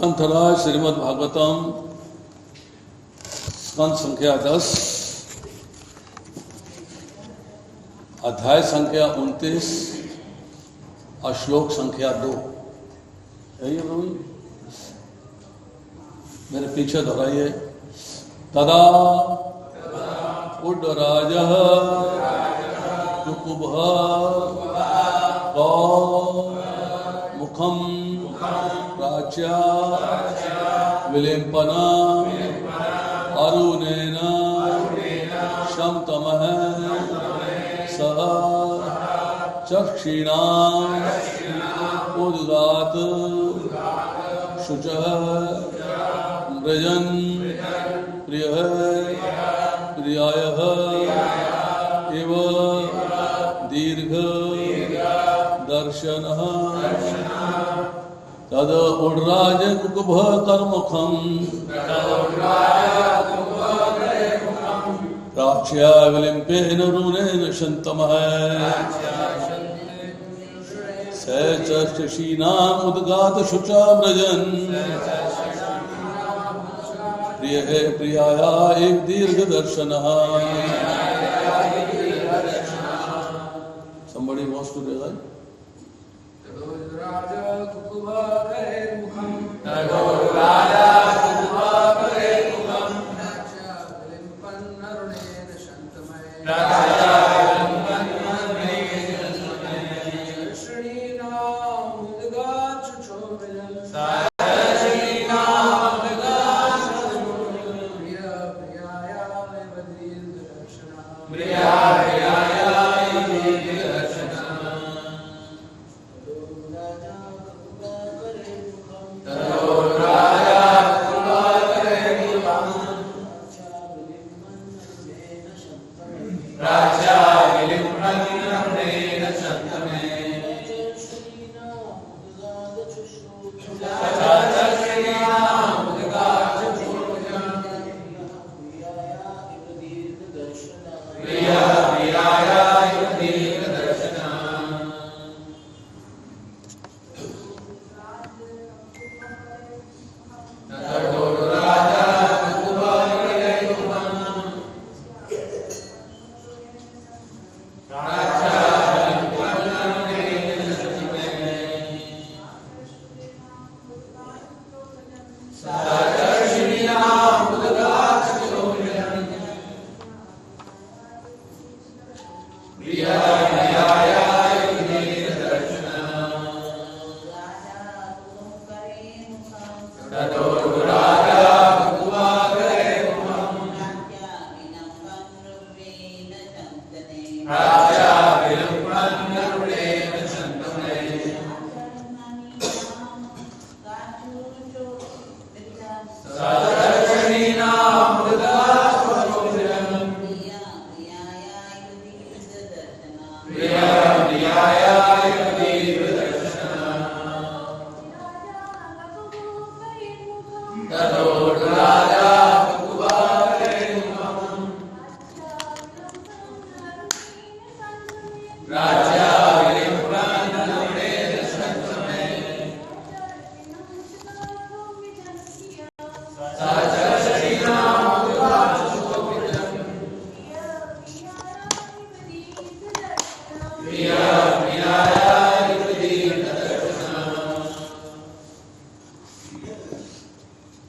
ग्रंथराज श्रीमद् भागवतम स्कंद संख्या 10 अध्याय संख्या 29 और श्लोक संख्या 2। यही है प्रभु, मेरे पीछे दोहराइए। तदा उड्डराज कुकुभ मुखम प्राच्या विलिम्पना अरुणेन शम तमः सह चक्षिणाम् उद्गात शुचः मृजन् प्रियः प्रियायः इव दीर्घ दर्शनः तद उड्राज कुकुभ कर्मुखम् प्राच्या विलिम्पेन रुनेन शन्तमः स चक्षुषीणाम् उद्गात शुचा व्रजन् प्रियः प्रियाया एक दीर्घ दर्शनः। Somebody wants to realize?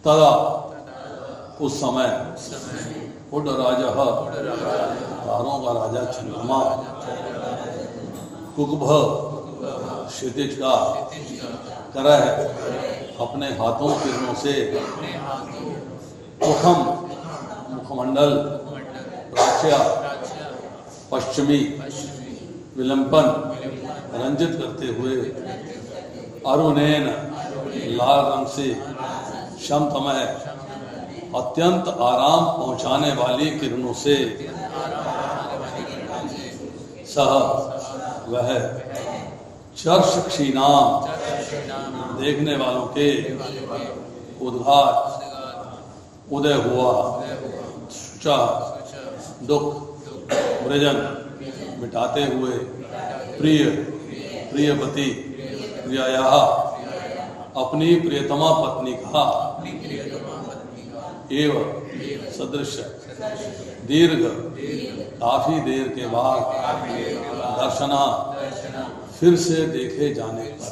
तदा उस समय उड्डराज तारों का राजा चंद्रमा कुकुभ क्षितिज का करह अपने हाथों किरणों से मुखम मुखमंडल प्राच्या पश्चिमी विलंपन रंजित करते हुए अरुणेन लाल रंग से शमतमः अत्यंत आराम पहुंचाने वाली किरणों से सह वह चक्षुषीणाम देखने वालों के उद्घात उदय हुआ शुचा दुख वृजन मिटाते हुए प्रिय प्रियपति प्रियाया अपनी प्रियतमा पत्नी का एवं सदृश दीर्घ काफी देर के बाद दर्शना फिर से देखे जाने पर।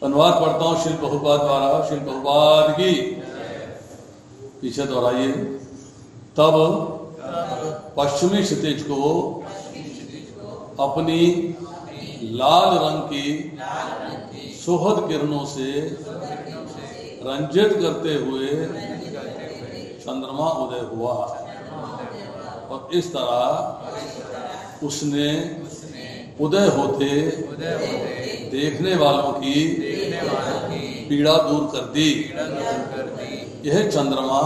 अनुवाद पढ़ता हूँ शिल प्रभुपाद द्वारा। शिल प्रभुपाद की पीछे दोहराइए। तब पश्चिमी क्षितिज को अपनी लाल रंग की सुहद किरणों से रंजित करते हुए चंद्रमा उदय हुआ और इस तरह उसने उदय होते देखने वालों की पीड़ा दूर कर दी। यह चंद्रमा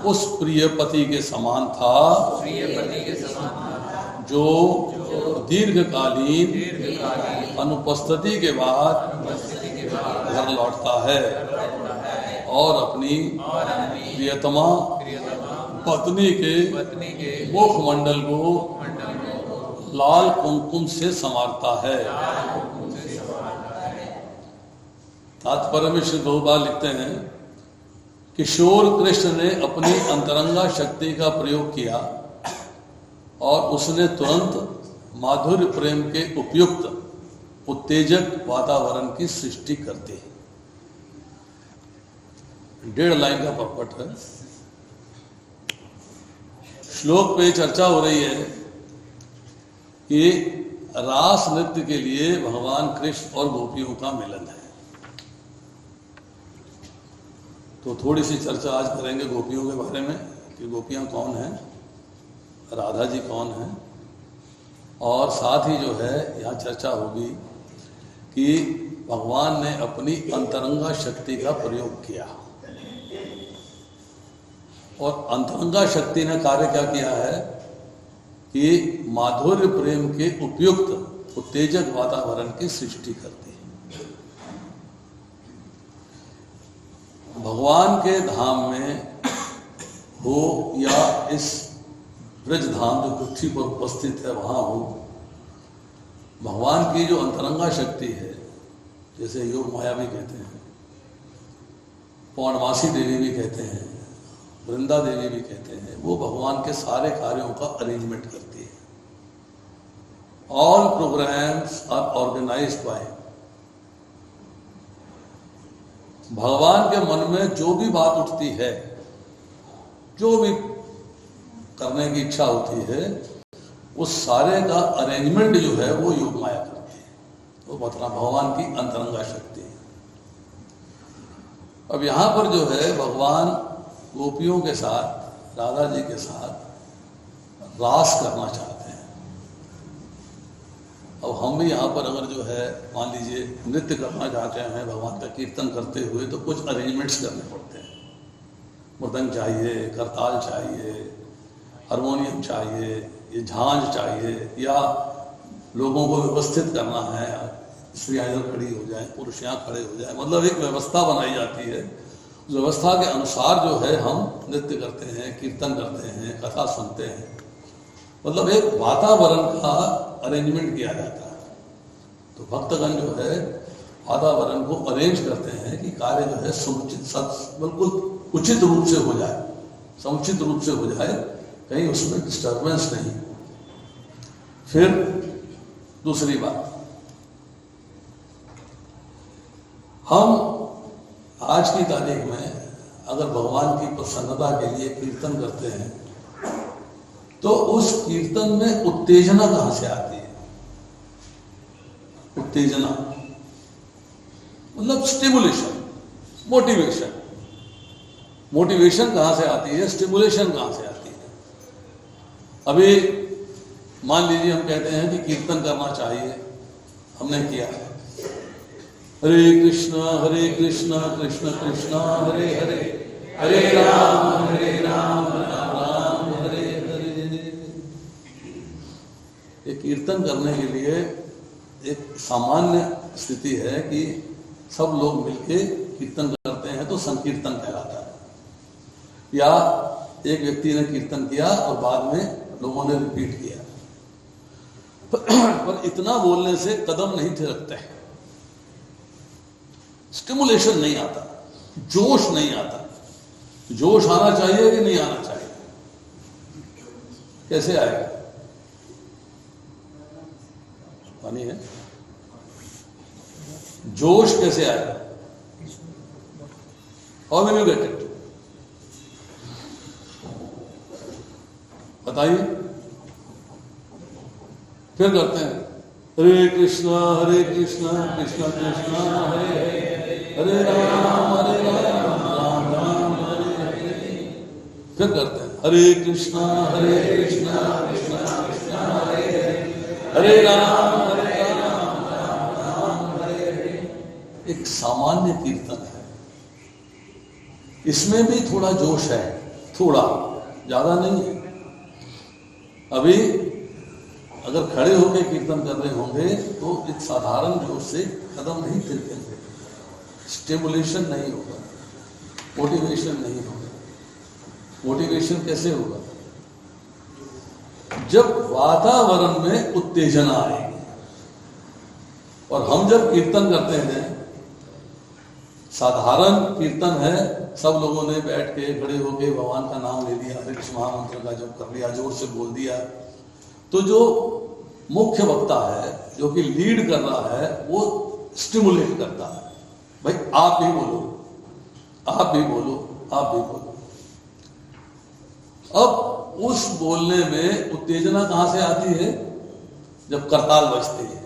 उस प्रिय पति के समान था जो दीर्घकालीन अनुपस्थिति के बाद घर लौटता है और अपनी प्रियतमा पत्नी के मुखमंडल को लाल कुमकुम से संवारता है। तात्पर्य में श्री प्रभुपाद लिखते हैं, किशोर कृष्ण ने अपनी अंतरंगा शक्ति का प्रयोग किया और उसने तुरंत माधुर्य प्रेम के उपयुक्त उत्तेजक वातावरण की सृष्टि कर दी। 1.5 लाइन का पटपट है। श्लोक पे चर्चा हो रही है कि रास नृत्य के लिए भगवान कृष्ण और गोपियों का मिलन है। तो थोड़ी सी चर्चा आज करेंगे गोपियों के बारे में कि गोपियां कौन हैं, राधा जी कौन हैं, और साथ ही जो है यहाँ चर्चा होगी कि भगवान ने अपनी अंतरंगा शक्ति का प्रयोग किया और अंतरंगा शक्ति ने कार्य क्या किया है कि माधुर्य प्रेम के उपयुक्त उत्तेजक वातावरण की सृष्टि कर दी। भगवान के धाम में हो या इस ब्रज धाम जो पृथ्वी पर उपस्थित है वहां हो, भगवान की जो अंतरंगा शक्ति है, जैसे योग माया भी कहते हैं, पौर्णमासी देवी भी कहते हैं, वृंदा देवी भी कहते हैं, वो भगवान के सारे कार्यों का अरेंजमेंट करती है। All programmes are organised by. भगवान के मन में जो भी बात उठती है, जो भी करने की इच्छा होती है, उस सारे का अरेंजमेंट जो है वो योग माया करती है। वो मतलब भगवान की अंतरंगा शक्ति है। अब यहां पर जो है भगवान गोपियों के साथ, राधा जी के साथ रास करना चाहते हैं। अब हम भी यहाँ पर अगर जो है मान लीजिए नृत्य करना चाहते हैं भगवान का कीर्तन करते हुए, तो कुछ अरेंजमेंट्स करने पड़ते हैं। मृदंग चाहिए, करताल चाहिए, हारमोनियम चाहिए, ये झांझ चाहिए, या लोगों को व्यवस्थित करना है, स्त्रियाँ इधर खड़ी हो जाए, पुरुष यहाँ खड़े हो जाए, मतलब एक व्यवस्था बनाई जाती है। उस व्यवस्था के अनुसार जो है हम नृत्य करते हैं, कीर्तन करते हैं, कथा सुनते हैं, मतलब एक वातावरण का अरेंजमेंट किया जाता है। तो भक्तगण जो है वातावरण को अरेंज करते हैं कि कार्य जो है समुचित, बिल्कुल उचित रूप से हो जाए, समुचित रूप से हो जाए, कहीं उसमें डिस्टर्बेंस नहीं। फिर दूसरी बात, हम आज की तारीख में अगर भगवान की प्रसन्नता के लिए कीर्तन करते हैं, तो उस कीर्तन में उत्तेजना कहां से आती है? उत्तेजना मतलब स्टिमुलेशन, मोटिवेशन। मोटिवेशन कहां से आती है, स्टिमुलेशन कहां से आती है? अभी मान लीजिए हम कहते हैं कि कीर्तन करना चाहिए, हमने किया, हरे कृष्णा कृष्ण कृष्ण हरे हरे, हरे राम राम राम हरे हरे। ये कीर्तन करने के लिए एक सामान्य स्थिति है कि सब लोग मिलके कीर्तन करते हैं तो संकीर्तन कहलाता है, या एक व्यक्ति ने कीर्तन किया और बाद में लोगों ने रिपीट किया। पर इतना बोलने से कदम नहीं थिरकते हैं। स्टिमुलेशन नहीं आता, जोश नहीं आता। जोश आना चाहिए कि नहीं आना चाहिए? कैसे आएगा? पानी है? जोश कैसे आएगा? How will you get it? बताइए। फिर करते हैं हरे कृष्णा कृष्णा कृष्णा हरे हरे, हरे राम राम राम हरे हरे। फिर करते हैं हरे कृष्णा कृष्णा कृष्णा हरे हरे, हरे राम राम हरे हरे। एक सामान्य कीर्तन है, इसमें भी थोड़ा जोश है, थोड़ा, ज्यादा नहीं है। अभी अगर खड़े होकर कीर्तन कर रहे होंगे तो एक साधारण जोश से कदम नहीं थिरकेंगे, स्टिमुलेशन नहीं होगा, मोटिवेशन नहीं होगा। मोटिवेशन कैसे होगा? जब वातावरण में उत्तेजना आएगी। और हम जब कीर्तन करते हैं, साधारण कीर्तन है, सब लोगों ने बैठ के खड़े होके भगवान का नाम ले लिया, हरे कृष्ण महामंत्र का जप कर लिया, जोर से बोल दिया, तो जो मुख्य वक्ता है, जो कि लीड कर रहा है, वो स्टिमुलेट करता है, भाई आप भी बोलो, आप भी बोलो, आप भी बोलो। अब उस बोलने में उत्तेजना कहां से आती है? जब करताल बजती है,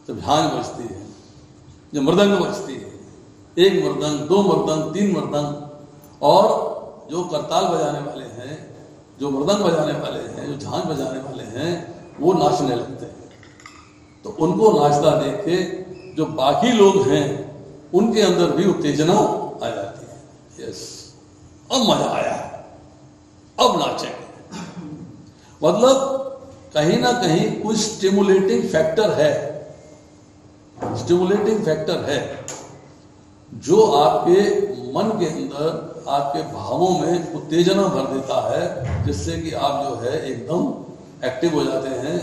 जब झांझ बजती है, जब मृदंग बजती है, एक मृदंग, दो मृदंग, तीन मृदंग, और जो करताल बजाने वाले हैं, जो मृदंग बजाने वाले हैं, जो झांझ बजाने वाले हैं, वो नाचने लगते हैं। तो उनको नाचता देख के जो बाकी लोग हैं उनके अंदर भी उत्तेजना आ जाती है। यस, अब मजा आया, अब नाचेंगे। मतलब कहीं ना कहीं कुछ स्टिमुलेटिंग फैक्टर है, स्टिमुलेटिंग फैक्टर है जो आपके मन के अंदर, आपके भावों में उत्तेजना भर देता है, जिससे कि आप जो है एकदम एक्टिव हो जाते हैं,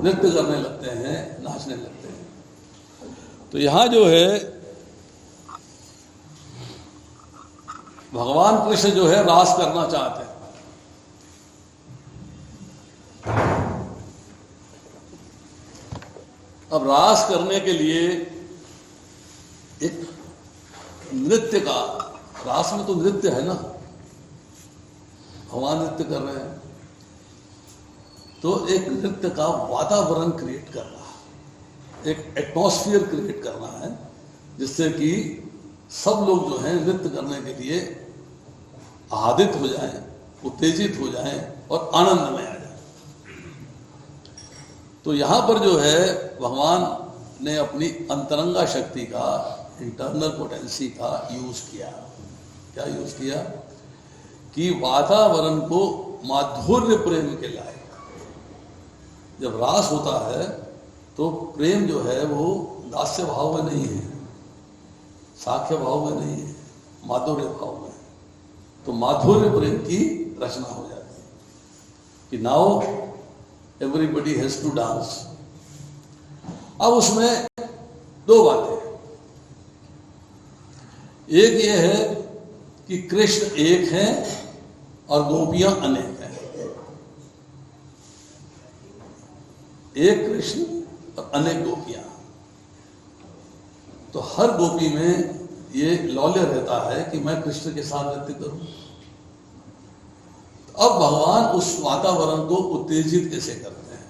नृत्य करने लगते हैं, नाचने लगते हैं। तो यहां जो है भगवान कृष्ण जो है रास करना चाहते हैं। अब रास करने के लिए एक नृत्य का, रास में तो नृत्य है ना, भगवान नृत्य कर रहे हैं, तो एक नृत्य का वातावरण क्रिएट करना, एक एटमॉस्फेयर क्रिएट करना है, जिससे कि सब लोग जो हैं नृत्य करने के लिए आदित हो जाएं, उत्तेजित हो जाएं और आनंद में आ जाएं। तो यहां पर जो है भगवान ने अपनी अंतरंगा शक्ति का, इंटरनल पोटेंसी का यूज किया। क्या यूज किया? कि वातावरण को माधुर्य प्रेम के लायक। जब रास होता है तो प्रेम जो है वो दास्य भाव में नहीं है, साख्य भाव में नहीं है, माधुर्य भाव में। तो माधुर्य प्रेम की रचना हो जाती है कि now everybody has to dance. अब उसमें दो बातें, एक ये है कि कृष्ण एक है और गोपियां अनेक हैं। एक कृष्ण और अनेक गोपियां। तो हर गोपी में ये लौल्य रहता है कि मैं कृष्ण के साथ नृत्य करूं। तो अब भगवान उस वातावरण को उत्तेजित कैसे करते हैं?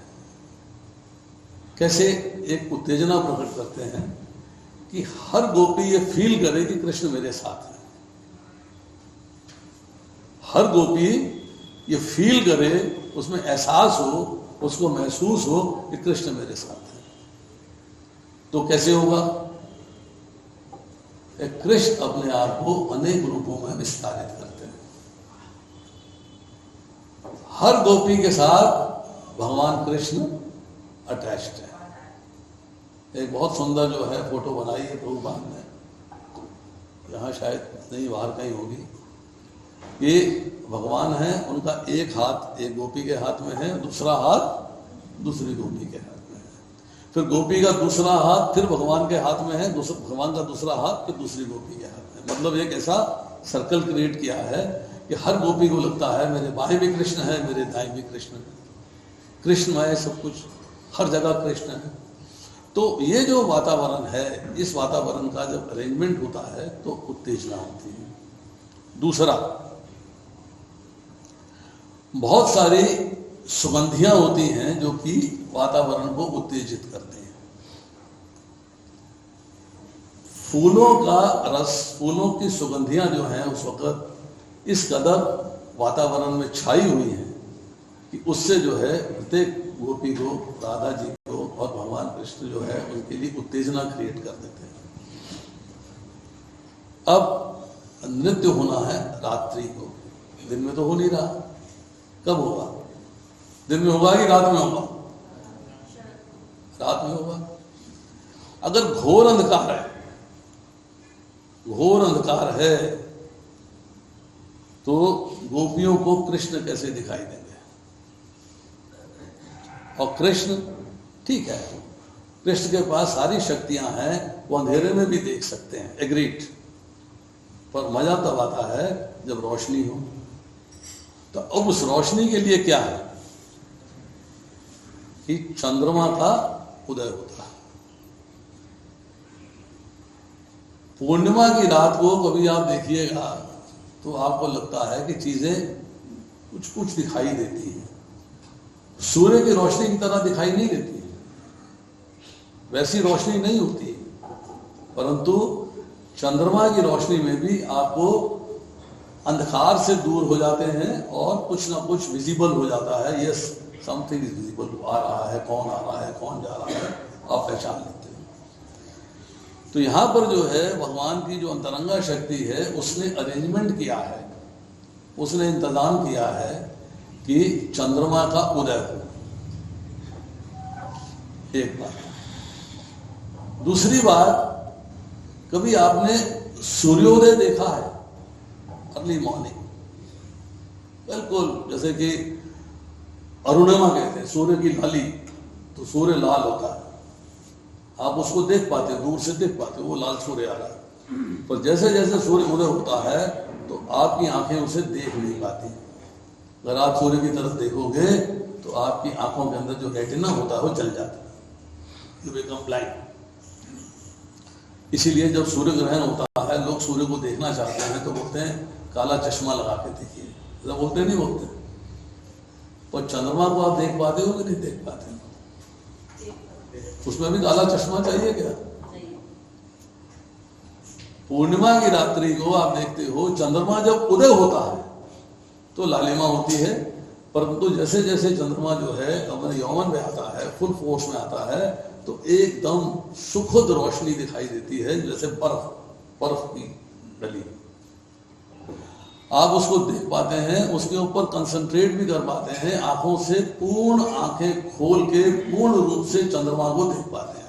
कैसे एक उत्तेजना प्रकट करते हैं कि हर गोपी ये फील करे कि कृष्ण मेरे साथ है। हर गोपी ये फील करे, उसमें एहसास हो, उसको महसूस हो कि कृष्ण मेरे साथ है। तो कैसे होगा? कृष्ण अपने आप को अनेक रूपों में विस्तारित करते हैं। हर गोपी के साथ भगवान कृष्ण अटैच्ड है। एक बहुत सुंदर जो है फोटो बनाई है प्रभुपाद ने, यहाँ शायद नहीं, बाहर कहीं होगी। ये भगवान है, उनका एक हाथ एक गोपी के हाथ में है, दूसरा हाथ दूसरी गोपी के हाथ में है। फिर गोपी का दूसरा हाथ फिर भगवान के हाथ में है, भगवान का दूसरा हाथ फिर दूसरी गोपी के हाथ में। मतलब एक ऐसा सर्कल क्रिएट किया है कि हर गोपी को लगता है मेरे बाएं भी कृष्ण है, मेरे दाएं भी कृष्ण है, कृष्णमय सब कुछ, हर जगह कृष्ण है। तो ये जो वातावरण है, इस वातावरण का जब अरेंजमेंट होता है तो उत्तेजना होती है। दूसरा, बहुत सारी सुगंधियां होती हैं जो कि वातावरण को उत्तेजित करती हैं। फूलों का रस, फूलों की सुगंधियां जो हैं उस वक्त इस कदर वातावरण में छाई हुई हैं कि उससे जो है प्रत्येक गोपी को, राधा जी को और भगवान कृष्ण जो है उनके लिए उत्तेजना क्रिएट कर देते हैं। अब नृत्य होना है रात्रि को, दिन में तो हो नहीं रहा। कब होगा? दिन में होगा कि रात में होगा? रात में होगा। अगर घोर अंधकार है, घोर अंधकार है, तो गोपियों को कृष्ण कैसे दिखाई देंगे? और कृष्ण, ठीक है, कृष्ण के पास सारी शक्तियां हैं, वो अंधेरे में भी देख सकते हैं, एग्रीड। पर मजा तब आता है जब रोशनी हो। तो अब उस रोशनी के लिए क्या है कि चंद्रमा का उदय होता है। पूर्णिमा की रात को कभी आप देखिएगा तो आपको लगता है कि चीजें कुछ कुछ दिखाई देती हैं। सूर्य की रोशनी की तरह दिखाई नहीं देती, वैसी रोशनी नहीं होती, परंतु चंद्रमा की रोशनी में भी आपको अंधकार से दूर हो जाते हैं और कुछ ना कुछ विजिबल हो जाता है। यस, समथिंग इज विजिबल, आ रहा है, कौन आ रहा है, कौन जा रहा है, आप पहचान लेते हैं। तो यहां पर जो है भगवान की जो अंतरंगा शक्ति है उसने अरेंजमेंट किया है, उसने इंतजाम किया है कि चंद्रमा का उदय हो। एक बात। दूसरी बात, कभी आपने सूर्योदय देखा है? अर्ली मॉर्निंग, बिल्कुल जैसे कि अरुणिमा कहते हैं, सूर्य की लाली, तो सूर्य लाल होता है, आप उसको देख पाते, दूर से देख पाते, वो लाल सूर्य आ रहा है। पर जैसे जैसे सूर्य उदय होता है तो आपकी आंखें उसे देख नहीं पाती। अगर आप सूर्य की तरफ देखोगे तो आपकी आंखों के अंदर जो रेटिना होता है वो जल जाता है, यू बिकम ब्लाइंड। इसीलिए जब सूर्य ग्रहण होता है, लोग सूर्य को देखना चाहते हैं तो बोलते हैं काला चश्मा लगा के देखिए, ऐसा बोलते नहीं बोलते? पर चंद्रमा को आप देख पाते हो कि नहीं देख पाते? उसमें भी काला चश्मा चाहिए क्या? पूर्णिमा की रात्रि को आप देखते हो, चंद्रमा जब उदय होता है तो लालिमा होती है, परंतु जैसे जैसे चंद्रमा जो है अपने यौवन में आता है, फुल फोर्स में आता है, तो एकदम सुखद रोशनी दिखाई देती है, जैसे बर्फ की डली। आप उसको देख पाते हैं, उसके ऊपर कंसंट्रेट भी कर पाते हैं, आंखों से पूर्ण आंखें खोल के पूर्ण रूप से चंद्रमा को देख पाते हैं।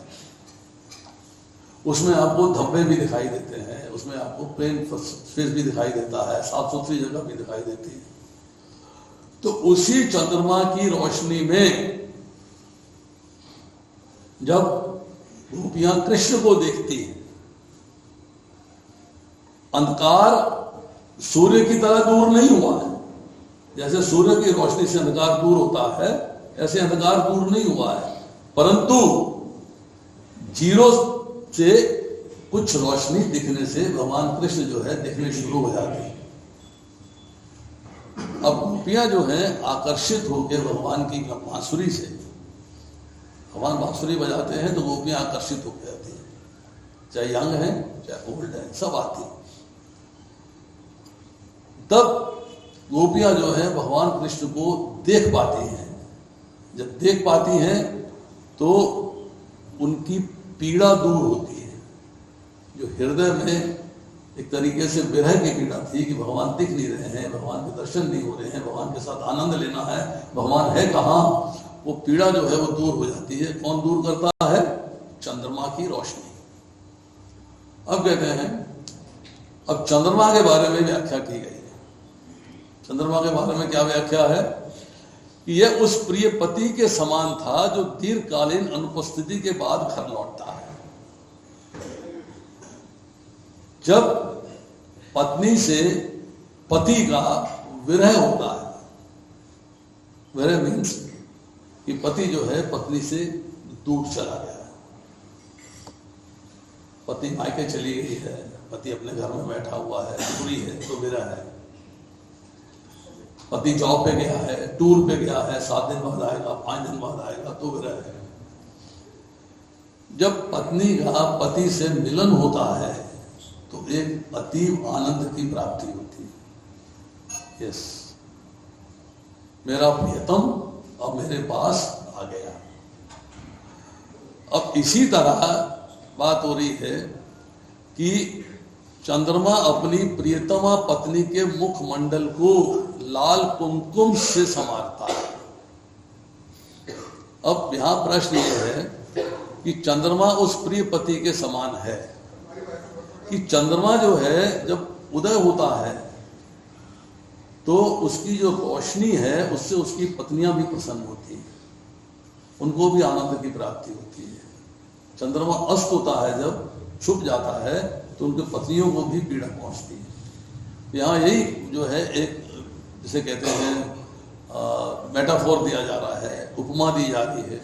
उसमें आपको धब्बे भी दिखाई देते हैं, उसमें आपको प्लेन फेस भी दिखाई देता है, साफ सुथरी जगह भी दिखाई देती है। तो उसी चंद्रमा की रोशनी में जब गोपियां कृष्ण को देखती हैं, अंधकार सूर्य की तरह दूर नहीं हुआ है। जैसे सूर्य की रोशनी से अंधकार दूर होता है, ऐसे अंधकार दूर नहीं हुआ है, परंतु जीरो से कुछ रोशनी दिखने से भगवान कृष्ण जो है दिखने शुरू हो जाती है। अब गोपियां जो हैं आकर्षित होकर भगवान की बांसुरी से, भगवान बांसुरी बजाते हैं तो गोपियां आकर्षित होकर आती हैं, चाहे यंग हैं चाहे ओल्ड हैं, सब आती हैं। तब गोपियां जो है भगवान कृष्ण को देख पाती हैं। जब देख पाती हैं तो उनकी पीड़ा दूर होती है, जो हृदय में एक तरीके से विरह की पीड़ा थी कि भगवान दिख नहीं रहे हैं, भगवान के दर्शन नहीं हो रहे हैं, भगवान के साथ आनंद लेना है, भगवान है कहाँ, वो पीड़ा जो है वो दूर हो जाती है। कौन दूर करता है? चंद्रमा की रोशनी। अब कहते हैं, अब चंद्रमा के बारे में व्याख्या की गई है। चंद्रमा के बारे में क्या व्याख्या है कि यह उस प्रिय पति के समान था जो दीर्घकालीन अनुपस्थिति के बाद घर लौटता है। जब पत्नी से पति का विरह होता है, विरह मीन्स कि पति जो है पत्नी से दूर चला गया है, पत्नी मायके चली गई है, पति अपने घर में बैठा हुआ है, दूरी है तो विरह है। पति जॉब पे गया है, टूर पे गया है, 7 दिन बाद आएगा, 5 दिन बाद आएगा तो विरह है। जब पत्नी का पति से मिलन होता है तो एक अतीव आनंद की प्राप्ति होती है। यस, मेरा प्रियतम अब मेरे पास आ गया। अब इसी तरह बात हो रही है कि चंद्रमा अपनी प्रियतमा पत्नी के मुखमंडल को लाल कुमकुम से संवारता है। अब यहां प्रश्न यह है कि चंद्रमा उस प्रिय पति के समान है कि चंद्रमा जो है जब उदय होता है तो उसकी जो रोशनी है उससे उसकी पत्नियां भी प्रसन्न होती हैं, उनको भी आनंद की प्राप्ति होती है। चंद्रमा अस्त होता है, जब छुप जाता है तो उनकी पत्नियों को भी पीड़ा पहुंचती है। यहाँ यही जो है एक जिसे कहते हैं मेटाफोर दिया जा रहा है, उपमा दी जा रही है।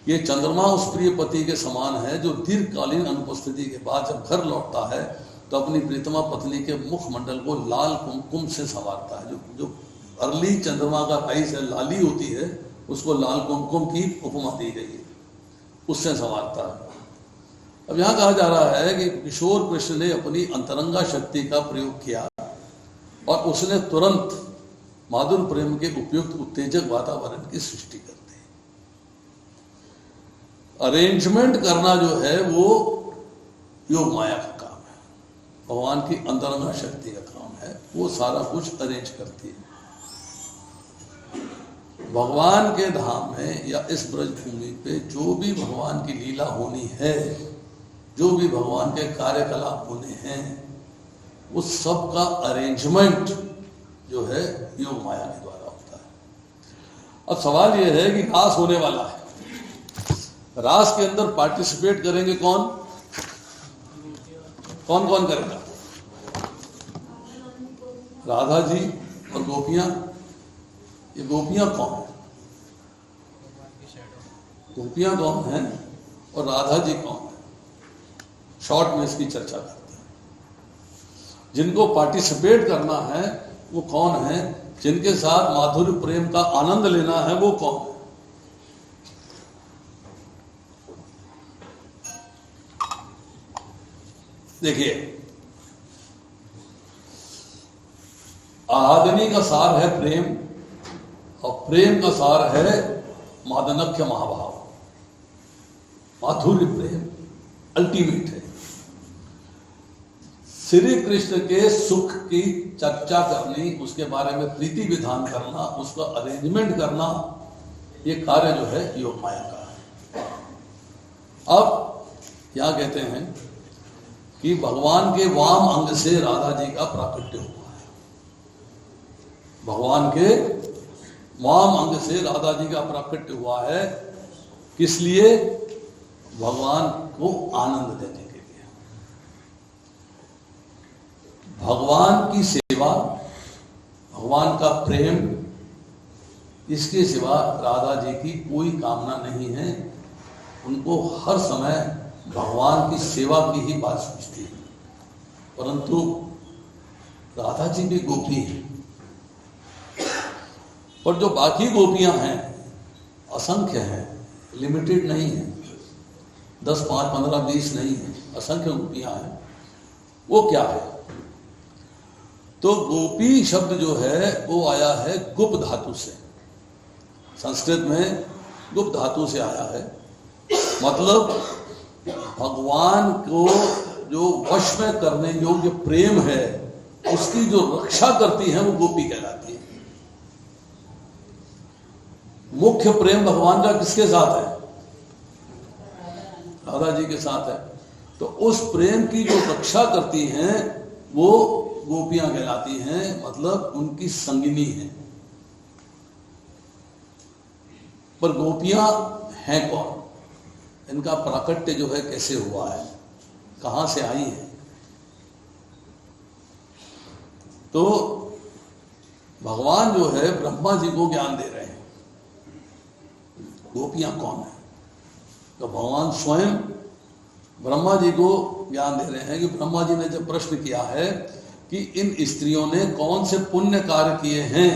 ये चंद्रमा उस प्रिय पति के समान है जो दीर्घकालीन अनुपस्थिति के बाद जब घर लौटता है तो अपनी प्रीतमा पत्नी के मुखमंडल को लाल कुमकुम से संवारता है। जो अर्ली चंद्रमा का राइस है, लाली होती है, उसको लाल कुमकुम की उपमा दी गई है, उससे संवारता है। अब यहाँ कहा जा रहा है कि किशोर कृष्ण ने अपनी अंतरंगा शक्ति का प्रयोग किया और उसने तुरंत माधुर प्रेम के उपयुक्त उत्तेजक वातावरण की सृष्टि कर दी। अरेंजमेंट करना जो है वो योग माया का काम है, भगवान की अंतरंगा शक्ति का काम है, वो सारा कुछ अरेंज करती है। भगवान के धाम में या इस ब्रज भूमि पे जो भी भगवान की लीला होनी है, जो भी भगवान के कार्यकलाप होने हैं, उस सब का अरेंजमेंट जो है योग माया के द्वारा होता है। अब सवाल यह है कि रास होने वाला है, रास के अंदर पार्टिसिपेट करेंगे कौन कौन कौन करेगा? राधा जी और गोपियां। ये गोपियां कौन है? गोपियां कौन है और राधा जी कौन है? शॉर्ट में इसकी चर्चा करते हैं। जिनको पार्टिसिपेट करना है वो कौन है, जिनके साथ माधुर्य प्रेम का आनंद लेना है वो कौन है? देखिए, आराधनी का सार है प्रेम और प्रेम का सार है मादनक्य महाभाव। माधुर्य प्रेम अल्टीमेट है। श्री कृष्ण के सुख की चर्चा करनी, उसके बारे में प्रीति विधान करना, उसका अरेंजमेंट करना, ये कार्य जो है योग माया का है। अब यहां कहते हैं कि भगवान के वाम अंग से राधा जी का प्राकट्य हुआ है। भगवान के वाम अंग से राधा जी का प्राकट्य हुआ है। किस लिए? भगवान को आनंद देने के लिए। भगवान की सेवा, भगवान का प्रेम, इसके सिवा राधा जी की कोई कामना नहीं है। उनको हर समय भगवान की सेवा की ही बात सोचती है। परंतु राधा जी भी गोपी है, पर जो बाकी गोपियां हैं असंख्य हैं, लिमिटेड नहीं है, 10, 5, 15, 20 नहीं है, असंख्य गोपियां हैं। वो क्या है? तो गोपी शब्द जो है वो आया है गुप धातु से। संस्कृत में गुप धातु से आया है। मतलब भगवान को जो वश में करने योग्य प्रेम है, उसकी जो रक्षा करती है वो गोपी कहलाती है। मुख्य प्रेम भगवान का किसके साथ है? राधा जी के साथ है। तो उस प्रेम की जो रक्षा करती हैं वो गोपियां कहलाती हैं, मतलब उनकी संगिनी है। पर गोपियां हैं कौन, इनका प्राकट्य जो है कैसे हुआ है, कहां से आई है? तो भगवान जो है ब्रह्मा जी को ज्ञान दे रहे हैं गोपियां कौन है। तो भगवान स्वयं ब्रह्मा जी को ज्ञान दे रहे हैं कि ब्रह्मा जी ने जब प्रश्न किया है कि इन स्त्रियों ने कौन से पुण्य कार्य किए हैं,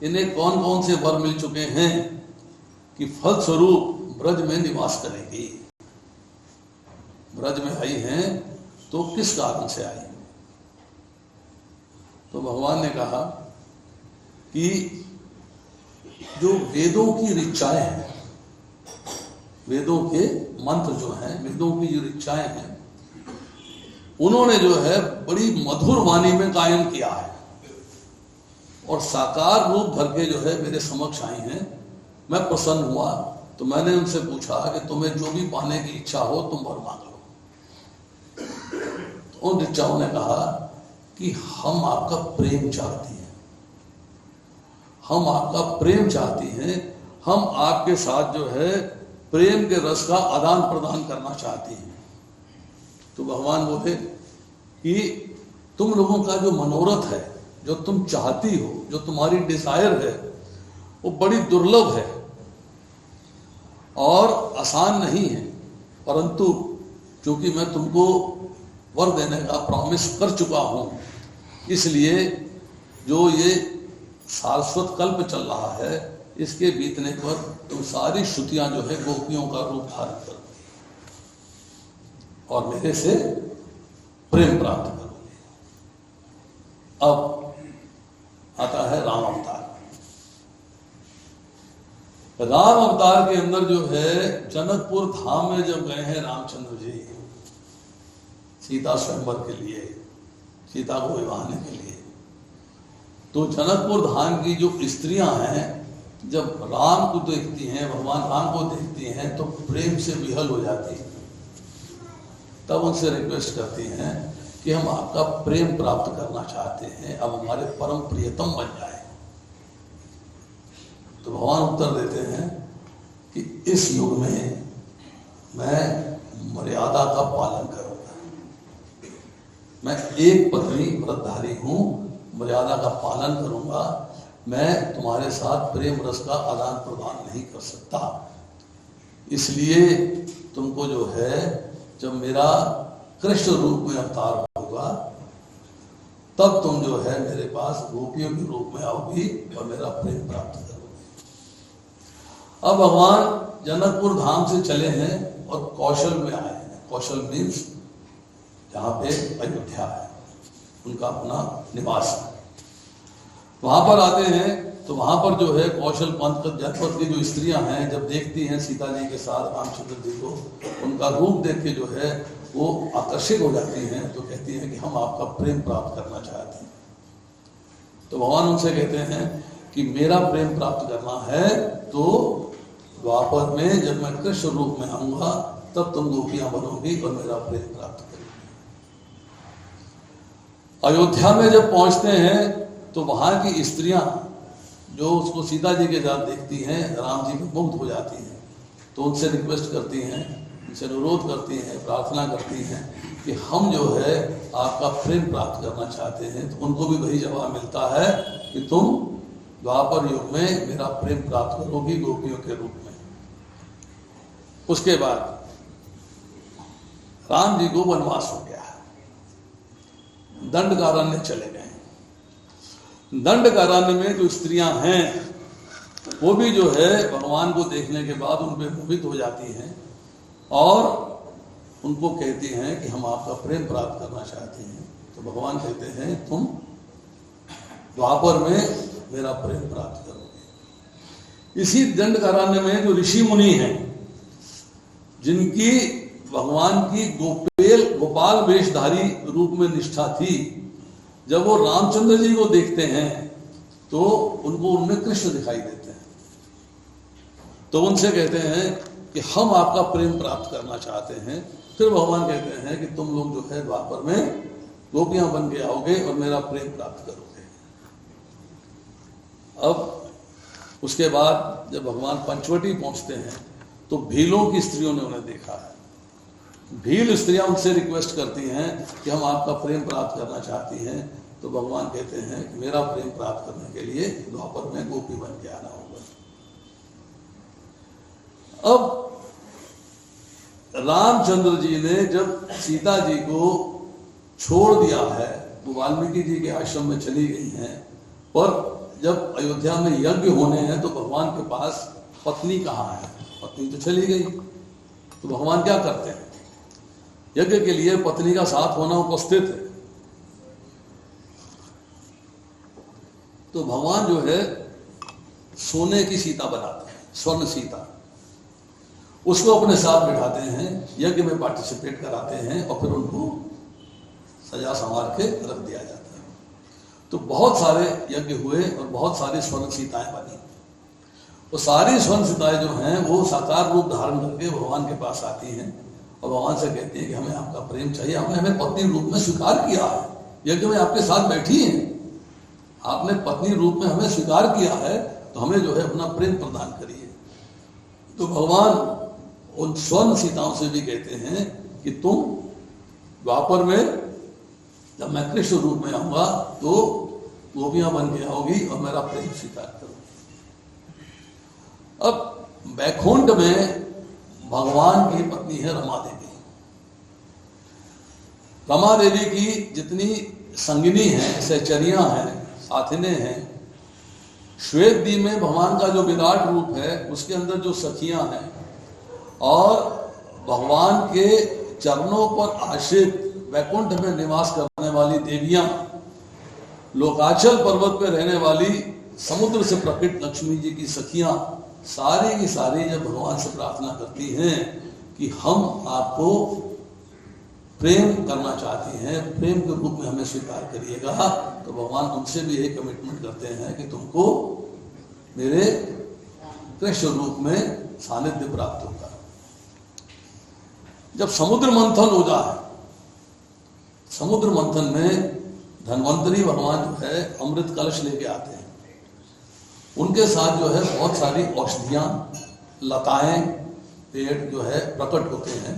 इन्हें कौन कौन से वर मिल चुके हैं कि फलस्वरूप ब्रज में निवास करेगी, ब्रज में आई हैं तो किस कारण से आई? तो भगवान ने कहा कि जो वेदों की ऋचाएं हैं, वेदों के मंत्र जो हैं, वेदों की जो ऋचाएं हैं, उन्होंने जो है बड़ी मधुर वाणी में गायन किया है और साकार रूप धर के जो है मेरे समक्ष आई हैं। मैं प्रसन्न हुआ तो मैंने उनसे पूछा कि तुम्हें जो भी पाने की इच्छा हो तुम वर मांग लो। तो उन ऋचाओं ने कहा कि हम आपका प्रेम चाहती हैं, हम आपका प्रेम चाहती हैं, हम आपके साथ जो है प्रेम के रस का आदान प्रदान करना चाहती हैं। तो भगवान बोले कि तुम लोगों का जो मनोरथ है, जो तुम चाहती हो, जो तुम्हारी डिजायर है, वो बड़ी दुर्लभ है और आसान नहीं है, परंतु क्योंकि मैं तुमको वर देने का प्रॉमिस कर चुका हूं, इसलिए जो ये शाश्वत कल्प चल रहा है इसके बीतने पर तुम सारी श्रुतियां जो है गोपियों का रूप धारण करोगे और मेरे से प्रेम प्राप्त करोगे। अब आता है राम अवतार। राम अवतार के अंदर जो है जनकपुर धाम में जब गए हैं रामचंद्र जी सीता स्वयंवर के लिए, सीता को विवाहने के लिए, तो जनकपुर धाम की जो स्त्रियां हैं जब राम को देखती हैं, भगवान राम को देखती हैं तो प्रेम से विहल हो जाती हैं। तब उनसे रिक्वेस्ट करती हैं कि हम आपका प्रेम प्राप्त करना चाहते हैं, अब हमारे परम प्रियतम बन जाए। तो भगवान उत्तर देते हैं कि इस युग में मैं मर्यादा का पालन करूंगा, मैं एक पत्नी व्रतधारी हूं, मर्यादा का पालन करूंगा, मैं तुम्हारे साथ प्रेम रस का आदान प्रदान नहीं कर सकता। इसलिए तुमको जो है जब मेरा कृष्ण रूप में अवतार होगा तब तुम जो है मेरे पास गोपियों के रूप में आओगी और मेरा प्रेम प्राप्त करोगे। अब भगवान जनकपुर धाम से चले हैं और कौशल में आए हैं। कौशल मीन्स जहाँ पे अयोध्या है, उनका अपना निवास है। वहां पर आते हैं तो वहां पर जो है कौशल पंथ जनपद की जो स्त्रियां हैं जब देखती हैं सीता जी के साथ रामचंद्र जी को, उनका रूप देख के जो है वो आकर्षित हो जाती हैं, तो कहती हैं कि हम आपका प्रेम प्राप्त करना चाहते हैं। तो भगवान उनसे कहते हैं कि मेरा प्रेम प्राप्त करना है तो द्वापर में जब मैं कृष्ण रूप में आऊंगा तब तुम गोपियां बनोगी और मेरा प्रेम प्राप्त करोगी। अयोध्या में जब पहुंचते हैं तो वहां की स्त्रियां जो उसको सीता जी के साथ देखती हैं, राम जी में मुग्ध हो जाती हैं, तो उनसे रिक्वेस्ट करती हैं, उनसे अनुरोध करती हैं, प्रार्थना करती हैं कि हम जो है आपका प्रेम प्राप्त करना चाहते हैं। तो उनको भी वही जवाब मिलता है कि तुम द्वापर युग में मेरा प्रेम प्राप्त करोगी गोपियों के रूप में। उसके बाद राम जी को वनवास हो गया, दंडकारण्य चले गए। दंडकारण्य में जो स्त्रियां हैं वो भी जो है भगवान को देखने के बाद उन पे मोहित हो जाती हैं और उनको कहती हैं कि हम आपका प्रेम प्राप्त करना चाहते हैं। तो भगवान कहते हैं तुम द्वापर में मेरा प्रेम प्राप्त करोगे। इसी दंडकारण्य में जो ऋषि मुनि हैं जिनकी भगवान की गोपाल वेशधारी रूप में निष्ठा थी, जब वो रामचंद्र जी को देखते हैं तो उनको उनमें कृष्ण दिखाई देते हैं। तो उनसे कहते हैं कि हम आपका प्रेम प्राप्त करना चाहते हैं। फिर भगवान कहते हैं कि तुम लोग जो है द्वापर में गोपियां बन के आओगे और मेरा प्रेम प्राप्त करोगे। अब उसके बाद जब भगवान पंचवटी पहुंचते हैं तो भीलों की स्त्रियों ने उन्हें देखा है। भील स्त्रियां उनसे रिक्वेस्ट करती हैं कि हम आपका प्रेम प्राप्त करना चाहती हैं। तो भगवान कहते हैं कि मेरा प्रेम प्राप्त करने के लिए द्वापर में गोपी बन के आना होगा। अब रामचंद्र जी ने जब सीता जी को छोड़ दिया है, वो वाल्मीकि जी के आश्रम में चली गई हैं, और जब अयोध्या में यज्ञ होने हैं तो भगवान के पास पत्नी कहाँ है? पत्नी तो चली गई। तो भगवान क्या करते हैं? यज्ञ के लिए पत्नी का साथ होना उपस्थित है। तो भगवान जो है सोने की सीता बनाते हैं, स्वर्ण सीता, उसको अपने साथ बिठाते हैं, यज्ञ में पार्टिसिपेट कराते हैं और फिर उनको सजा संवार के रख दिया जाता है। तो बहुत सारे यज्ञ हुए और बहुत सारी स्वर्ण सीताएं बनी। वो सारी स्वर्ण सीताएं जो हैं वो साकार रूप धारण करके भगवान के पास आती हैं और भगवान से कहती हैं कि हमें आपका प्रेम चाहिए, आपने हमें पत्नी रूप में स्वीकार किया है, यज्ञ में आपके साथ बैठी हैं, आपने पत्नी रूप में हमें स्वीकार किया है, तो हमें जो है अपना प्रेम प्रदान करिए। तो भगवान उन स्वर्ण सीताओं से भी कहते हैं कि तुम द्वापर में जब मैं कृष्ण रूप में आऊंगा तो गोपियां बन के आओगी और मेरा प्रेम स्वीकार करोगी। अब बैकुंठ में भगवान की पत्नी है रमा देवी। रमा देवी की जितनी संगिनी हैं, सहचरियां हैं, साथिने हैं, श्वेतद्वीप में भगवान का जो विराट रूप है उसके अंदर जो सखियां हैं और भगवान के चरणों पर आश्रित वैकुंठ में निवास करने वाली देवियां, लोकाचल पर्वत पर रहने वाली समुद्र से प्रकट लक्ष्मी जी की सखियां, सारी की सारी जब भगवान से प्रार्थना करती हैं कि हम आपको प्रेम करना चाहती हैं, प्रेम के रूप में हमें स्वीकार करिएगा, तो भगवान उनसे भी यही कमिटमेंट करते हैं कि तुमको मेरे कृष्ण रूप में सानिध्य प्राप्त होगा। जब समुद्र मंथन हो जाए, समुद्र मंथन में धन्वंतरी भगवान जो है अमृत कलश लेके आते हैं, उनके साथ जो है बहुत सारी औषधियां, लताएं, पेड़ जो है प्रकट होते हैं।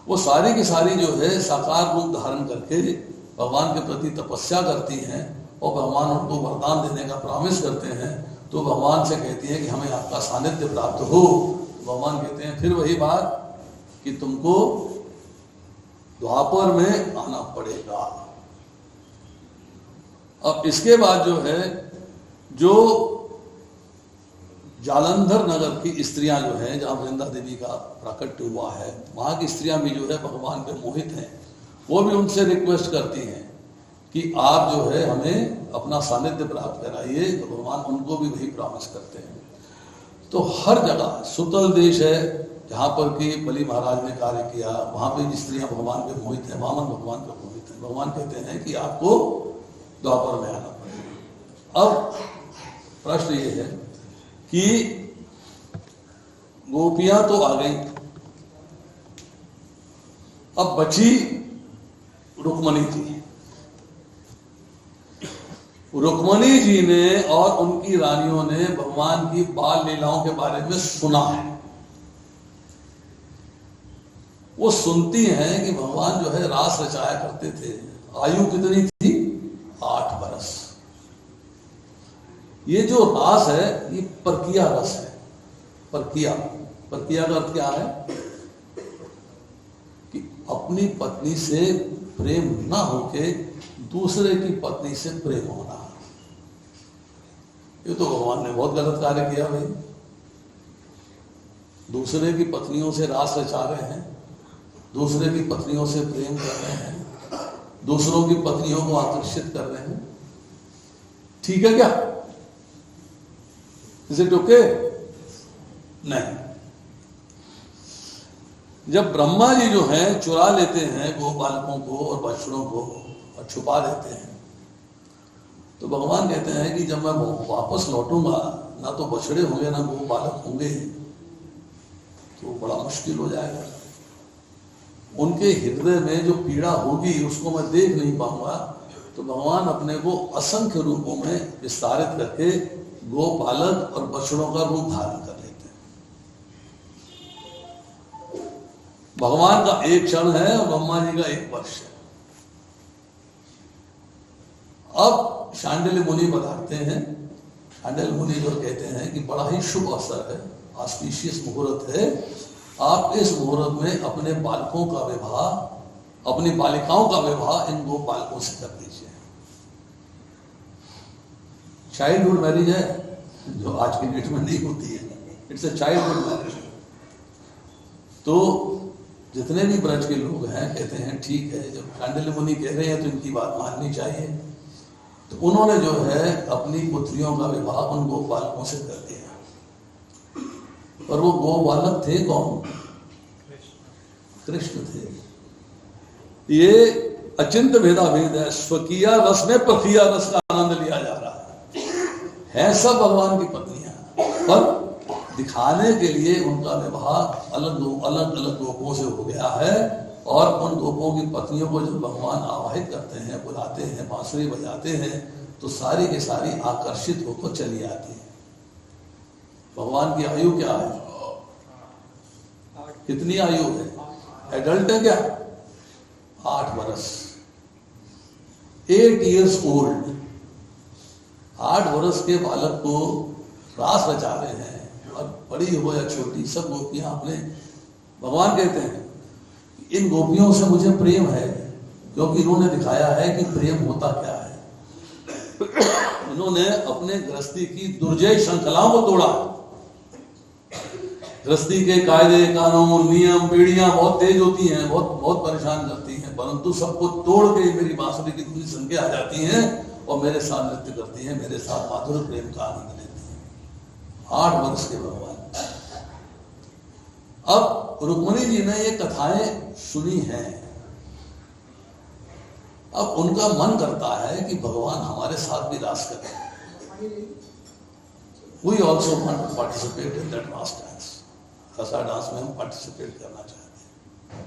वो सारी की सारी जो है साकार रूप धारण करके भगवान के प्रति तपस्या करती हैं और भगवान उनको वरदान देने का प्रॉमिस करते हैं। तो भगवान से कहती है कि हमें आपका सानिध्य प्राप्त हो। तो भगवान कहते हैं फिर वही बात कि तुमको द्वापर में आना पड़ेगा। अब इसके बाद जो है, जो जालंधर नगर की स्त्रियां जो हैं, जहां वृंदा देवी का प्राकट्य हुआ है, वहां की स्त्रियां भी जो है भगवान पे मोहित हैं। वो भी उनसे रिक्वेस्ट करती हैं कि आप जो है हमें अपना सानिध्य प्राप्त कराइए। तो भगवान उनको भी वही प्रॉमिस करते हैं। तो हर जगह सुतल देश है जहाँ पर कि बलि महाराज ने कार्य किया, वहाँ पे भी स्त्रियां भगवान पे मोहित हैं, वामन भगवान पे मोहित हैं। भगवान कहते हैं कि आपको द्वापर में आना पड़ेगा। अब प्रश्न ये है कि गोपियां तो आ गई, अब बची रुक्मणी जी। रुक्मणी जी ने और उनकी रानियों ने भगवान की बाल लीलाओं के बारे में सुना है। वो सुनती हैं कि भगवान जो है रास रचाया करते थे। आयु कितनी थी? 8 बरस। ये जो रास है ये परकिया रस है। परकिया का अर्थ क्या है? कि अपनी पत्नी से प्रेम ना होके दूसरे की पत्नी से प्रेम होना। ये तो भगवान ने बहुत गलत कार्य किया भाई। दूसरे की पत्नियों से रास रचा रहे हैं, दूसरे की पत्नियों से प्रेम कर रहे हैं, दूसरों की पत्नियों को आकर्षित कर रहे हैं। ठीक है क्या? Is it okay? नहीं। जब ब्रह्मा जी जो हैं चुरा लेते हैं गोपालकों को और बछड़ों को और छुपा देते हैं, तो भगवान कहते हैं कि जब मैं वापस लौटूंगा, ना तो बछड़े होंगे ना गोपालक होंगे, तो बड़ा मुश्किल हो जाएगा। उनके हृदय में जो पीड़ा होगी उसको मैं देख नहीं पाऊंगा। तो भगवान अपने को असंख्य रूपों में विस्तारित करके गोपालक और बछड़ों का रूप धारण कर लेते हैं। भगवान का एक क्षण है और ब्रह्मा जी का एक वर्ष है। अब शांडिल्य मुनि बताते हैं, शांडिल्य मुनि जो कहते हैं कि बड़ा ही शुभ अवसर है, ऑस्पिशियस मुहूर्त है, आप इस मुहूर्त में अपने बालकों का विवाह, अपनी बालिकाओं का विवाह इन दो बालकों से कर दीजिए। चाइल्डहुड मैरिज है जो आज के डेट में नहीं होती है, इट्स ए चाइल्डहुड मैरिज। तो जितने भी ब्रज के लोग हैं कहते हैं ठीक है, जब शांडिल्य मुनि कह रहे हैं तो इनकी बात माननी चाहिए। तो उन्होंने जो है अपनी पुत्रियों का विवाह उन गो बालकों से कर दिया। और वो गो बालक थे कौन? कृष्ण थे। ये अचिंत भेदा भेद है, स्वकीय रस में प्रक्रिया रस का आनंद लिया जा रहा है सब भगवान की पत्नियां, पर दिखाने के लिए उनका विवाह अलग अलग गोपों से हो गया है। और उन गोपों की पत्नियों को जब भगवान आवाहित करते हैं, बुलाते हैं, बांसुरी बजाते हैं, तो सारी की सारी आकर्षित होकर चली आती है। भगवान की आयु क्या है? कितनी आयु है? एडल्ट है क्या? 8 वर्ष, 8 years old। 8 वर्ष के बालक को रास रचा रहे हैं, और बड़ी हो या छोटी सब गोपियां अपने, भगवान कहते हैं इन गोपियों से मुझे प्रेम है, क्योंकि इन्होंने दिखाया है कि प्रेम होता क्या है। इन्होंने अपने गृहस्थी की दुर्जय श्रृंखलाओं को तोड़ा। गृहस्थी के कायदे कानून नियम पीढ़ियां बहुत तेज होती हैं, बहुत परेशान करती हैं, परंतु सबको तोड़ के मेरी बांसुरी की दूसरी संख्या आ जाती हैं और मेरे साथ नृत्य करती हैं, मेरे साथ माधुर प्रेम का आनंद लेती हैं। 8 वर्ष के भगवान। अब रुक्मिणी जी ने ये कथाएं सुनी हैं। अब उनका मन करता है कि भगवान हमारे साथ भी रास करें। We also want to participate in that रास डांस। रसा डांस में हम पार्टिसिपेट करना चाहते हैं।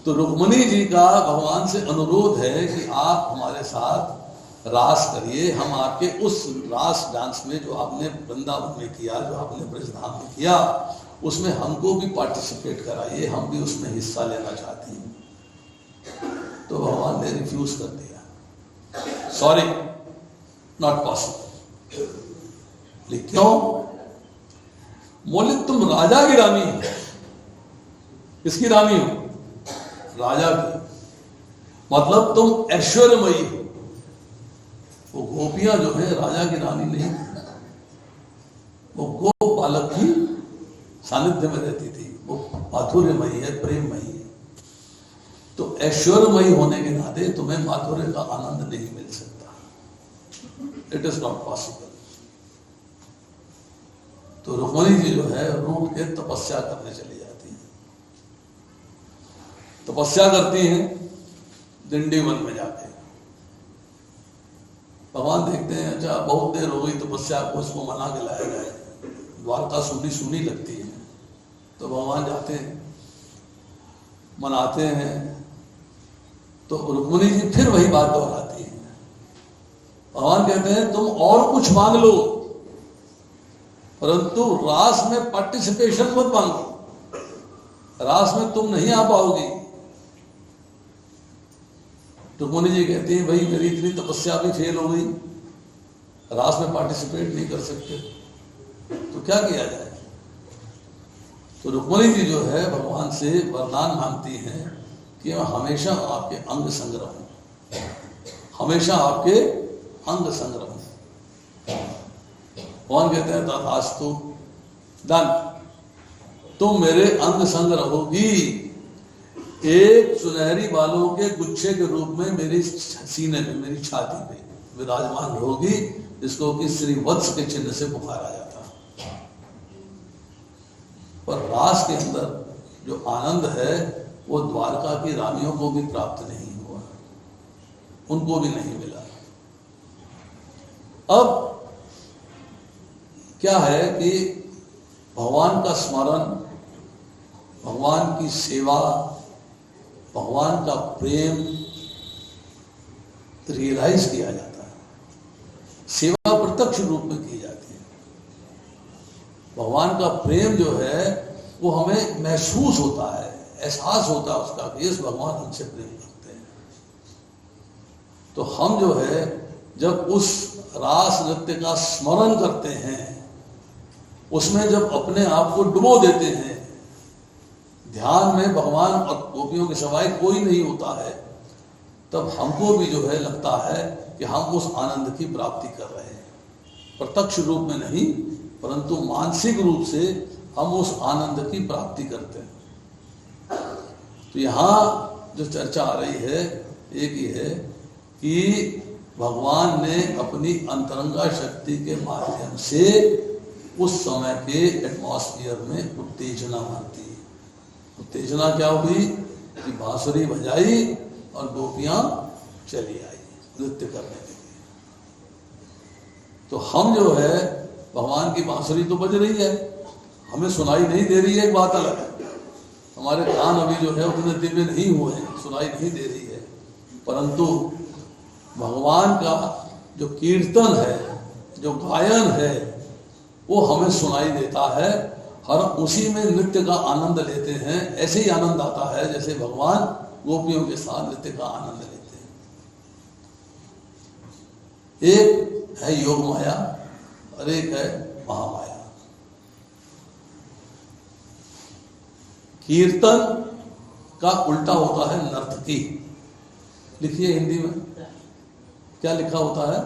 तो रुक्मिणी जी का भगवान से अनुरोध है कि आप हमारे साथ रास करिए, हम आपके उस रास डांस में जो आपने वृंदावन में किया, जो आपने ब्रजधाम में किया, उसमें हमको भी पार्टिसिपेट कराइए, हम भी उसमें हिस्सा लेना चाहते हैं। तो भगवान ने रिफ्यूज कर दिया, सॉरी नॉट पॉसिबल। लेकिन क्यों? बोले तुम राजा की रानी हो। किसकी रानी हो? राजा की, मतलब तुम ऐश्वर्यमयी हो। वो गोपियां जो है राजा की रानी नहीं, वो गो बालक की सानिध्य में रहती थी, वो माधुर्यमयी है, प्रेममयी है। तो ऐश्वर्यमयी होने के नाते तुम्हें माधुर्य का आनंद नहीं मिल सकता। It is not possible. तो रुक्मिणी जी जो है रूठ के तपस्या करने चली जाती है। तपस्या करती हैं दिंडीवन में जाके। भगवान देखते हैं अच्छा बहुत देर हो गई तपस्या को, इसको मना के लाया जाए, द्वारका सुनी सुनी लगती है। तो भगवान जाते हैं, मनाते हैं, तो रुक्मिणी जी फिर वही बात दोहराती है। भगवान कहते हैं तुम और कुछ मांग लो, परंतु रास में पार्टिसिपेशन मत मांगो, रास में तुम नहीं आ पाओगी। रुक्मिणी जी कहती है भाई मेरी इतनी तपस्या भी फेल हो गई, रास में पार्टिसिपेट नहीं कर सकते, तो क्या किया जाए। तो रुक्मिणी जी जो है भगवान से वरदान मांगती हैं कि मैं हमेशा आपके अंग संग रहूं, हमेशा आपके अंग संग रहूं। भगवान कहते हैं तथास्तु, डन, तुम मेरे अंग संग रहोगी, एक सुनहरी बालों के गुच्छे के रूप में मेरी सीने में, मेरी छाती पे विराजमान होगी, जिसको कि श्रीवत्स के चिन्ह से पुकारा जाता। पर रास के अंदर जो आनंद है वो द्वारका की रानियों को भी प्राप्त नहीं हुआ, उनको भी नहीं मिला। अब क्या है कि भगवान का स्मरण, भगवान की सेवा, भगवान का प्रेम रियलाइज किया जाता है, सेवा प्रत्यक्ष रूप में की जाती है। भगवान का प्रेम जो है वो हमें महसूस होता है, एहसास होता है उसका कि इस भगवान हमसे प्रेम करते हैं। तो हम जो है जब उस रास नृत्य का स्मरण करते हैं, उसमें जब अपने आप को डुबो देते हैं, ध्यान में भगवान और गोपियों के सिवाय कोई नहीं होता है, तब हमको भी जो है लगता है कि हम उस आनंद की प्राप्ति कर रहे हैं। प्रत्यक्ष रूप में नहीं, परंतु मानसिक रूप से हम उस आनंद की प्राप्ति करते हैं। तो यहाँ जो चर्चा आ रही है एक ही है कि भगवान ने अपनी अंतरंगा शक्ति के माध्यम से उस समय के एटमॉस्फेयर में उत्तेजना आती है। उत्तेजना क्या हुई कि बांसुरी बजाई और गोपियां चली आई नृत्य करने के लिए। तो हम जो है भगवान की बांसुरी तो बज रही है, हमें सुनाई नहीं दे रही है, एक बात अलग है। हमारे कान अभी जो है उतने दिव्य नहीं हुए हैं, सुनाई नहीं दे रही है, परंतु भगवान का जो कीर्तन है, जो गायन है, वो हमें सुनाई देता है। हर उसी में नृत्य का आनंद लेते हैं। ऐसे ही आनंद आता है जैसे भगवान गोपियों के साथ नृत्य का आनंद लेते हैं। एक है योग माया और एक है महामाया। कीर्तन का उल्टा होता है नर्तकी। लिखिए हिंदी में क्या लिखा होता है?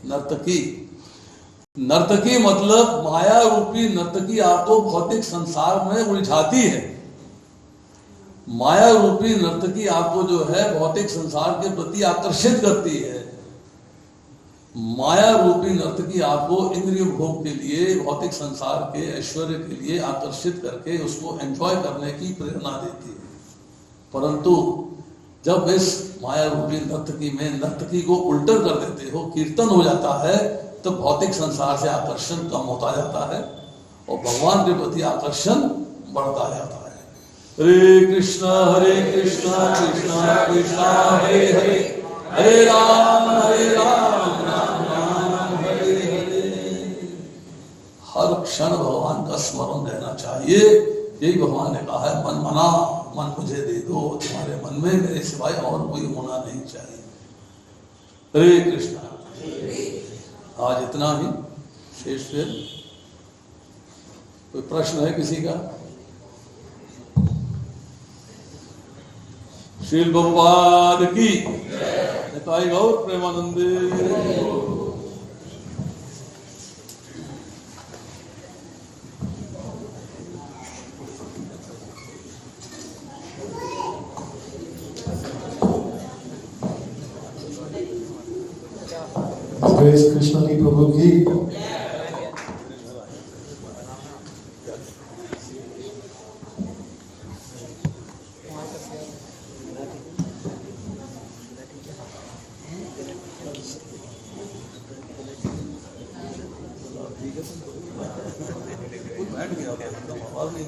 नर्तकी। नर्तकी मतलब माया रूपी नर्तकी आपको भौतिक संसार में उलझाती है। माया रूपी नर्तकी आपको जो है भौतिक संसार के प्रति आकर्षित करती है। माया रूपी नर्तकी आपको इंद्रिय भोग के लिए, भौतिक संसार के ऐश्वर्य के लिए आकर्षित करके उसको एंजॉय करने की प्रेरणा देती है। परंतु जब इस माया रूपी नर्तकी में नर्तकी को उल्टा कर देते हो, कीर्तन हो जाता है, तो भौतिक संसार से आकर्षण कम होता जाता है और भगवान के प्रति आकर्षण बढ़ता जाता है। हरे कृष्णा कृष्णा कृष्णा हरे हरे, हरे राम राम राम हरे हरे। हर क्षण भगवान का स्मरण रहना चाहिए। यही भगवान ने कहा है, मन मना, मन मुझे दे दो, तुम्हारे मन में मेरे सिवाय और कोई होना नहीं चाहिए। हरे कृष्णा। आज इतना ही, शेष फिर कोई प्रश्न है किसी का? श्रील भगवान की निताई गौर प्रेमानंदे। कृष्ण की प्रभु की। बैठ गया और नहीं